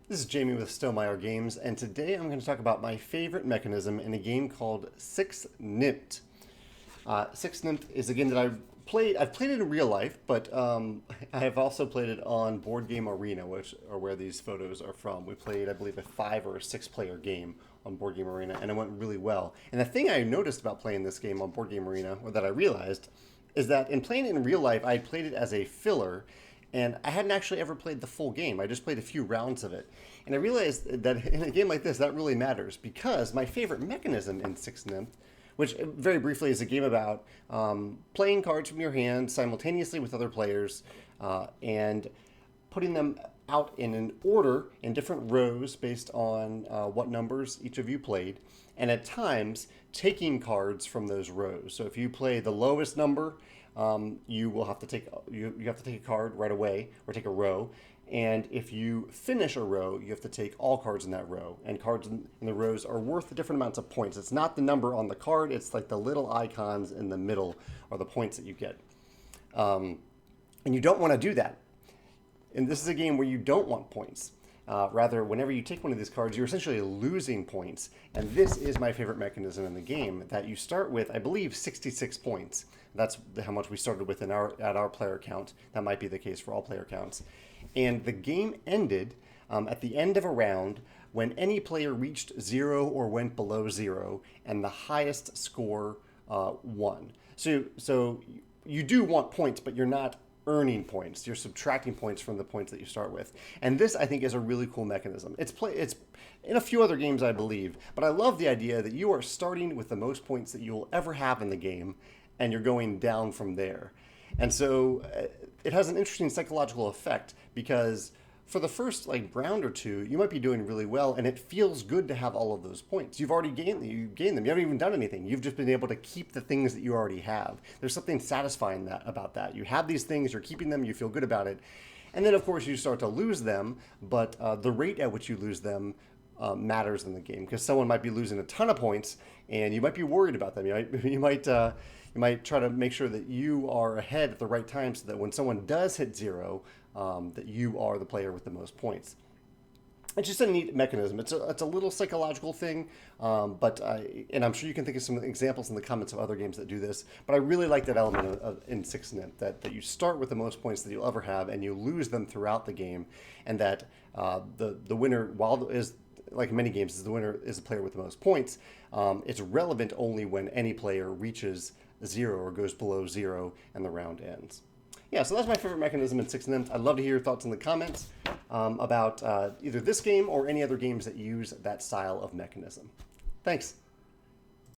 This is Jamey with Stonemaier Games, and today I'm going to talk about my favorite mechanism in a game called Six Nimmt. Six Nimmt is a game that I've played it in real life, but I have also played it on Board Game Arena, which are where these photos are from. We played, I believe, a 5 or 6 player game on Board Game Arena, and it went really well. And the thing I noticed about playing this game on Board Game Arena, or that I realized, is that in playing it in real life, I had played it as a filler, and I hadn't actually ever played the full game. I just played a few rounds of it. And I realized that in a game like this, that really matters because my favorite mechanism in Six Nymph, which very briefly is a game about playing cards from your hand simultaneously with other players and putting them out in an order in different rows based on what numbers each of you played, and at times taking cards from those rows. So if you play the lowest number, you will have to take you have to take a card right away or take a row. And if you finish a row, you have to take all cards in that row. And cards in the rows are worth different amounts of points. It's not the number on the card. It's like the little icons in the middle are the points that you get. And you don't want to do that. And this is a game where you don't want points. Rather, whenever you take one of these cards, you're essentially losing points. And this is my favorite mechanism in the game, that you start with, I believe, 66 points. That's how much we started with at our player count. That might be the case for all player counts. And the game ended at the end of a round when any player reached 0 or went below 0, and the highest score won. So you do want points, but you're not earning points. You're subtracting points from the points that you start with. And this, I think, is a really cool mechanism. It's in a few other games, I believe, but I love the idea that you are starting with the most points that you'll ever have in the game, and you're going down from there. And so it has an interesting psychological effect because for the first round or two, you might be doing really well, and it feels good to have all of those points. You've already gained them. You haven't even done anything. You've just been able to keep the things that you already have. There's something satisfying about that. You have these things, you're keeping them, you feel good about it. And then, of course, you start to lose them, but the rate at which you lose them matters in the game because someone might be losing a ton of points, and you might be worried about them. You might try to make sure that you are ahead at the right time so that when someone does hit 0, that you are the player with the most points. It's just a neat mechanism. It's a little psychological thing, and I'm sure you can think of some examples in the comments of other games that do this, but I really like that element in Six Nymph, that you start with the most points that you'll ever have, and you lose them throughout the game, and that the winner, while is like in many games, the winner is the player with the most points. It's relevant only when any player reaches 0 or goes below 0 and the round ends. Yeah, so that's my favorite mechanism in Six Nymph. I'd love to hear your thoughts in the comments about either this game or any other games that use that style of mechanism. Thanks.